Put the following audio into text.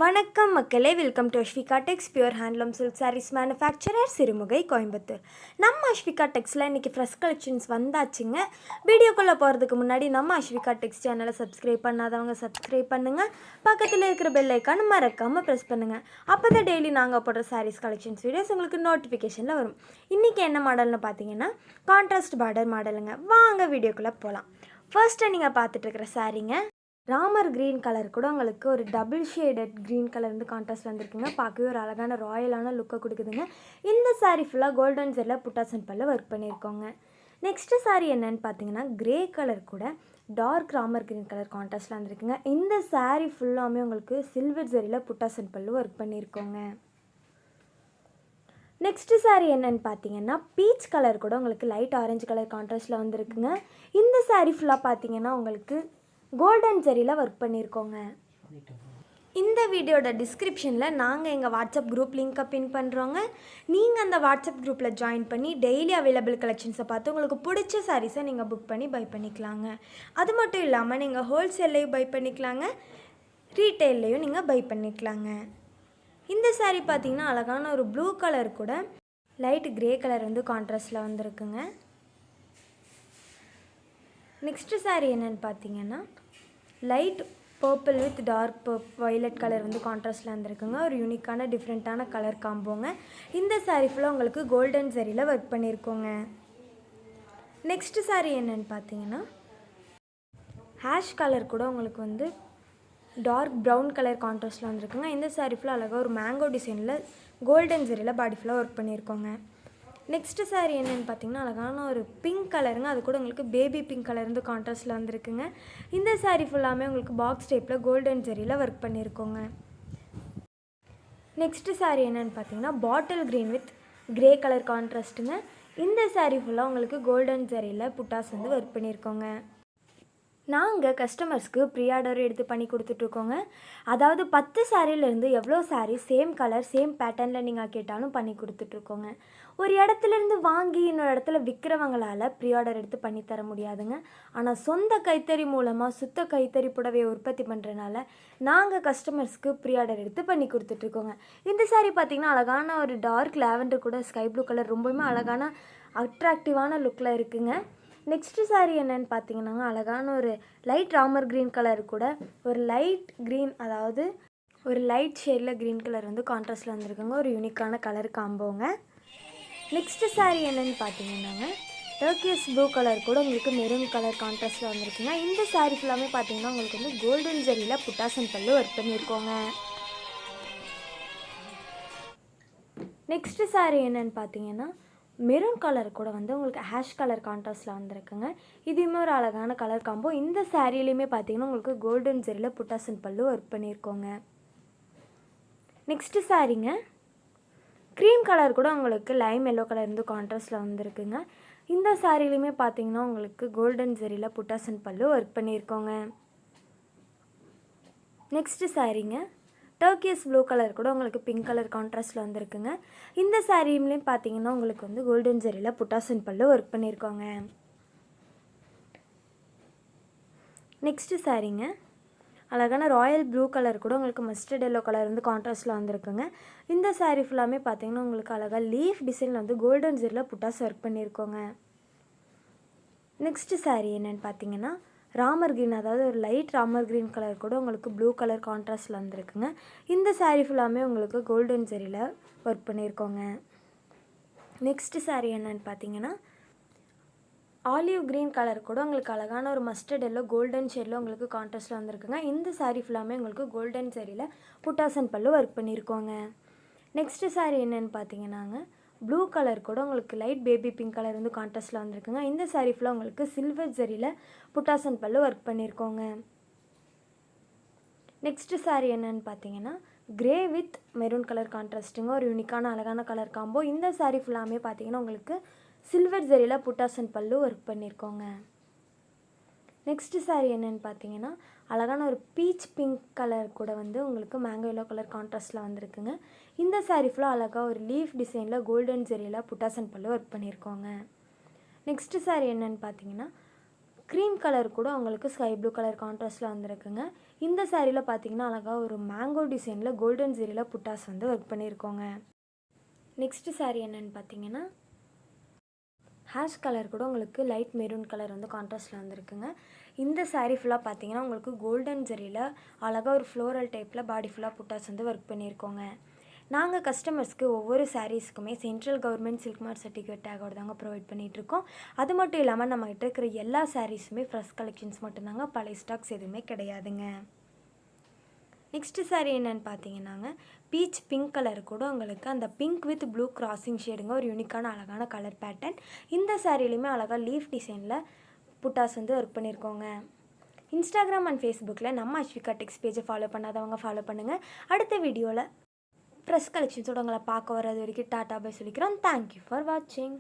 வணக்கம் மக்களே, welcome to Asvika Tex, pure handloom silk sarees manufacturer, Sirumugai, Coimbatore. நம்ம Asvika Texல இன்றைக்கி ஃப்ரெஷ் கலெக்ஷன்ஸ் வந்தாச்சுங்க. வீடியோக்குள்ளே போகிறதுக்கு முன்னாடி நம்ம Asvika Tex சேனலை சப்ஸ்கிரைப் பண்ணாதவங்க சப்ஸ்கிரைப் பண்ணுங்கள். பக்கத்தில் இருக்கிற பெல் ஐக்கான் மறக்காமல் ப்ரெஸ் பண்ணுங்கள். அப்போ தான் டெய்லி நாங்கள் போடுற சாரீஸ் கலெக்ஷன்ஸ் வீடியோஸ் உங்களுக்கு நோட்டிஃபிகேஷனில் வரும். இன்றைக்கி என்ன மாடல்னு பார்த்தீங்கன்னா கான்ட்ராஸ்ட் பார்டர் மாடலுங்க. வாங்க வீடியோக்குள்ளே போகலாம். ஃபர்ஸ்ட்டு நீங்கள் பார்த்துட்ருக்கிற சாரீங்க ராமர் க்ரீன் கலர் கூட உங்களுக்கு ஒரு டபுள் ஷேடட் க்ரீன் கலர் வந்து கான்ட்ராஸ்ட் வந்திருக்குங்க. பார்க்கவே ஒரு அழகான ராயலான லுக்கை கொடுக்குதுங்க. இந்த சாரீ ஃபுல்லாக கோல்டன் ஜெரில் புட்டாஸ் அண்ட் பல்ல ஒர்க் பண்ணியிருக்கோங்க. நெக்ஸ்ட்டு சாரீ என்னென்னு பார்த்தீங்கன்னா கிரே கலர் கூட டார்க் ராமர் க்ரீன் கலர் கான்ட்ராஸ்ட்டில் வந்திருக்குங்க. இந்த சாரீ ஃபுல்லாமே உங்களுக்கு சில்வர் ஜெரியில் புட்டாஸ் அண்ட் பல்லு ஒர்க் பண்ணியிருக்கோங்க. நெக்ஸ்ட்டு சாரீ என்னென்னு பார்த்தீங்கன்னா பீச் கலர் கூட உங்களுக்கு லைட் ஆரஞ்சு கலர் கான்ட்ராஸ்ட்டில் வந்திருக்குங்க. இந்த சாரீ ஃபுல்லாக பார்த்தீங்கன்னா உங்களுக்கு கோல்டன் ஜெரியில் ஒர்க் பண்ணியிருக்கோங்க. இந்த வீடியோட டிஸ்கிரிப்ஷனில் நாங்கள் எங்கள் வாட்ஸ்அப் குரூப் லிங்க்கை பின் பண்ணுறோங்க. நீங்கள் அந்த வாட்ஸ்அப் குரூப்பில் ஜாயின் பண்ணி டெய்லி அவைலபிள் கலெக்ஷன்ஸை பார்த்து உங்களுக்கு பிடிச்ச சாரீஸை நீங்கள் புக் பண்ணி பை பண்ணிக்கலாங்க. அது மட்டும் இல்லாமல் நீங்கள் ஹோல்சேல்லையும் பை பண்ணிக்கலாங்க, ரீட்டெயில்லையும் நீங்கள் பை பண்ணிக்கலாங்க. இந்த சாரீ பார்த்திங்கன்னா அழகான ஒரு ப்ளூ கலர் கூட லைட் க்ரே கலர் வந்து கான்ட்ராஸ்டில் வந்திருக்குங்க. நெக்ஸ்ட்டு சாரீ என்னென்னு பார்த்தீங்கன்னா light purple with dark violet colour வந்து கான்ட்ராஸ்டில் வந்திருக்குங்க. ஒரு யூனிக்கான டிஃப்ரெண்ட்டான கலர் காம்போங்க. இந்த சாரீ ஃபுல்லாக உங்களுக்கு கோல்டன் ஜெரியில் ஒர்க் பண்ணியிருக்கோங்க. நெக்ஸ்ட்டு சாரீ என்னென்னு பார்த்தீங்கன்னா ஹேஷ் கலர் கூட உங்களுக்கு வந்து டார்க் ப்ரௌன் கலர் கான்ட்ராஸ்டில் வந்திருக்குங்க. இந்த சாரீ ஃபுல்லாக அழகாக ஒரு மேங்கோ டிசைனில் கோல்டன் ஜெரியில் பாடி ஃபுல்லாக ஒர்க் பண்ணியிருக்கோங்க. நெக்ஸ்ட்டு சாரீ என்னென்னு பார்த்தீங்கன்னா அழகான ஒரு பிங்க் கலருங்க. அது கூட உங்களுக்கு பேபி பிங்க் கலர் வந்து கான்ட்ராஸ்ட்டில் வந்திருக்குங்க. இந்த சாரீ ஃபுல்லாமே உங்களுக்கு பாக்ஸ் டைப்பில் கோல்டன் ஜெரியில் ஒர்க் பண்ணியிருக்கோங்க. நெக்ஸ்ட்டு சாரீ என்னென்னு பார்த்தீங்கன்னா bottle green with grey colour கான்ட்ராஸ்ட்டுங்க. இந்த சாரீ ஃபுல்லாக உங்களுக்கு கோல்டன் ஜெரியில் புட்டாஸ் வந்து ஒர்க் பண்ணியிருக்கோங்க. நாங்கள் கஸ்டமர்ஸ்க்கு ப்ரீ ஆர்டர் எடுத்து பண்ணி கொடுத்துட்ருக்கோங்க. அதாவது 10 சாரியிலேருந்து எவ்வளோ சாரீ சேம் கலர் சேம் பேட்டர்னில் நீங்கள் கேட்டாலும் பண்ணி கொடுத்துட்ருக்கோங்க. ஒரு இடத்துலேருந்து வாங்கி இன்னொரு இடத்துல விற்கிறவங்களால் ப்ரீ ஆர்டர் எடுத்து பண்ணித்தர முடியாதுங்க. ஆனால் சொந்த கைத்தறி மூலமாக சுத்த கைத்தறி புடவையை உற்பத்தி பண்ணுறதுனால நாங்கள் கஸ்டமர்ஸ்க்கு ப்ரீ ஆர்டர் எடுத்து பண்ணி கொடுத்துட்ருக்கோங்க. இந்த சாரீ பார்த்திங்கன்னா அழகான ஒரு டார்க் லேவண்டர் கூட ஸ்கை ப்ளூ கலர் ரொம்பவுமே அழகான அட்ராக்டிவான லுக்கில் இருக்குங்க. நெக்ஸ்ட்டு சாரீ என்னென்னு பார்த்தீங்கன்னாங்க அழகான ஒரு லைட் ராமர் க்ரீன் கலர் கூட ஒரு லைட் க்ரீன், அதாவது ஒரு லைட் ஷேடில் க்ரீன் கலர் வந்து கான்ட்ராஸ்ட்டில் வந்திருக்குங்க. ஒரு யூனிக்கான கலர் காம்போங்க. நெக்ஸ்ட்டு சாரீ என்னென்னு பார்த்தீங்கன்னாங்க டர்க்கியஸ் ப்ளூ கலர் கூட உங்களுக்கு மெரூன் கலர் கான்ட்ராஸ்ட்டில் வந்திருக்குங்க. இந்த சாரீ ஃபுல்லாமே பார்த்தீங்கன்னா உங்களுக்கு வந்து கோல்டன் ஜெரியில் புட்டாஸ் அண்ட் பல்லு ஒர்க் பண்ணியிருக்கோங்க. நெக்ஸ்ட்டு சாரீ என்னென்னு பார்த்தீங்கன்னா மெரூன் கலர் கூட வந்து உங்களுக்கு ஹேஷ் கலர் கான்ட்ராஸ்ட்டில் வந்திருக்குங்க. இதுவுமே ஒரு அழகான கலர் காம்போ. இந்த சாரீலையுமே பார்த்தீங்கன்னா உங்களுக்கு கோல்டன் ஜெரியில் புட்டாஸ் அண்ட் பல்லு ஒர்க் பண்ணியிருக்கோங்க. நெக்ஸ்ட்டு சாரீங்க க்ரீம் கலர் கூட உங்களுக்கு லைம் எல்லோ கலர் வந்து கான்ட்ராஸ்ட்டில் வந்திருக்குங்க. இந்த சாரீலையுமே பார்த்தீங்கன்னா உங்களுக்கு கோல்டன் ஜெரியில் புட்டாஸ் அண்ட் பல்லு ஒர்க் பண்ணியிருக்கோங்க. நெக்ஸ்ட்டு சாரீங்க டர்க்கியஸ் ப்ளூ கலர் கூட உங்களுக்கு பிங்க் கலர் கான்ட்ராஸ்ட்டில் வந்திருக்குங்க. இந்த சாரீலையும் பார்த்தீங்கன்னா உங்களுக்கு வந்து கோல்டன் ஜெரியில் புட்டாஸ் அண்ட் பல்லு ஒர்க் பண்ணியிருக்கோங்க. நெக்ஸ்ட்டு சாரீங்க அழகான ராயல் ப்ளூ கலர் கூட உங்களுக்கு மஸ்டர்ட் எல்லோ கலர் வந்து கான்ட்ராஸ்ட்டில் வந்திருக்குங்க. இந்த சாரீ ஃபுல்லாமே பார்த்தீங்கன்னா உங்களுக்கு அழகாக லீஃப் டிசைனில் வந்து கோல்டன் ஜெரியில் புட்டாஸ் ஒர்க் பண்ணியிருக்கோங்க. நெக்ஸ்ட்டு சாரீ என்னென்னு பார்த்தீங்கன்னா ராமர் க்ரீன், அதாவது ஒரு லைட் ராமர் க்ரீன் கலர் கூட உங்களுக்கு ப்ளூ கலர் கான்ட்ராஸ்ட்டில் வந்திருக்குங்க. இந்த சாரீ ஃபுல்லாமே உங்களுக்கு கோல்டன் ஜெரியில் ஒர்க் பண்ணியிருக்கோங்க. நெக்ஸ்ட்டு சாரீ என்னென்னு பார்த்தீங்கன்னா ஆலிவ் க்ரீன் கலர் கூட உங்களுக்கு அழகான ஒரு மஸ்டர்ட் எல்லோ கோல்டன் ஷேடில் உங்களுக்கு கான்ட்ராஸ்ட்டில் வந்திருக்குங்க. இந்த சாரீ ஃபுல்லாமே உங்களுக்கு கோல்டன் ஜெரியில் புட்டாஸ் அண்ட் பல்லு ஒர்க் பண்ணியிருக்கோங்க. நெக்ஸ்ட்டு சாரீ என்னென்னு பார்த்தீங்கன்னாங்க ப்ளூ கலர் கூட உங்களுக்கு லைட் பேபி பிங்க் கலர் வந்து கான்ட்ராஸ்ட்டில் வந்திருக்குங்க. இந்த சாரீ ஃபுல்லாக உங்களுக்கு சில்வர் ஜெரியில் புட்டாஸ் அண்ட் பல்லு ஒர்க் பண்ணியிருக்கோங்க. நெக்ஸ்ட்டு சாரீ என்னென்னு பார்த்தீங்கன்னா கிரே வித் மெரூன் கலர் கான்ட்ராஸ்ட்டுங்க. ஒரு யூனிக்கான அழகான கலர் காம்போ. இந்த சாரீ ஃபுல்லாமே பார்த்தீங்கன்னா உங்களுக்கு சில்வர் ஜெரியில் புட்டாஸ் அண்ட் பல்லு ஒர்க் பண்ணியிருக்கோங்க. நெக்ஸ்ட்டு சாரீ என்னென்னு பார்த்தீங்கன்னா அழகான ஒரு பீச் பிங்க் கலர் கூட வந்து உங்களுக்கு மேங்கோ எல்லோ கலர் கான்ட்ராஸ்ட்டில் வந்திருக்குங்க. இந்த சாரீ ஃபுல்லாக அழகாக ஒரு லீஃப் டிசைனில் கோல்டன் ஜெரியில் புட்டாஸ் அண்ட் பல்லு ஒர்க் பண்ணியிருக்கோங்க. நெக்ஸ்ட்டு சாரீ என்னென்னு பார்த்தீங்கன்னா க்ரீம் கலர் கூட உங்களுக்கு ஸ்கை ப்ளூ கலர் கான்ட்ராஸ்ட்டில் வந்திருக்குங்க. இந்த சாரியில் பார்த்தீங்கன்னா அழகாக ஒரு மேங்கோ டிசைனில் கோல்டன் ஜெரியில் புட்டாஸ் வந்து ஒர்க் பண்ணியிருக்கோங்க. நெக்ஸ்ட்டு சாரீ என்னென்னு பார்த்தீங்கன்னா ஹேஷ் கலர் கூட உங்களுக்கு லைட் மெரூன் கலர் வந்து கான்ட்ராஸ்ட்டில் வந்துருக்குங்க. இந்த சாரீ ஃபுல்லாக பார்த்தீங்கன்னா உங்களுக்கு கோல்டன் ஜெரியில் அழகாக ஒரு ஃப்ளோரல் டைப்பில் பாடி ஃபுல்லாக புட்டாஸ் வந்து ஒர்க் பண்ணியிருக்கோங்க. நாங்கள் கஸ்டமர்ஸ்க்கு ஒவ்வொரு சாரீஸ்க்குமே central government silk mark certificate டேகோட தாங்க ப்ரொவைட் பண்ணிகிட்ருக்கோம். அது மட்டும் இல்லாமல் நம்மகிட்ட இருக்கிற எல்லா சாரீஸுமே ஃப்ரெஷ் கலெக்ஷன்ஸ் மட்டும்தாங்க, பழைய ஸ்டாக்ஸ் எதுவுமே கிடையாதுங்க. நெக்ஸ்ட்டு சாரீ என்னென்னு பார்த்தீங்கன்னாங்க பீச் பிங்க் கலர் கூட உங்களுக்கு அந்த பிங்க் வித் ப்ளூ கிராசிங் ஷேடுங்க ஒரு யூனிக்கான அழகான கலர் பேட்டர்ன். இந்த சாரீலையுமே அழகாக லீஃப் டிசைனில் புட்டாஸ் வந்து ஒர்க் பண்ணியிருக்கோங்க. இன்ஸ்டாகிராம் அண்ட் ஃபேஸ்புக்கில் நம்ம அஸ்விகா டெக்ஸ் பேஜை ஃபாலோ பண்ணாதவங்க ஃபாலோ பண்ணுங்கள். அடுத்த வீடியோவில் ஃப்ரெஷ் கலெக்ஷன்ஸோட உங்களை பார்க்க வர்றது வரைக்கும் டாட்டா பை சொல்லிக்கிறோம். தேங்க்யூ ஃபார் வாட்சிங்.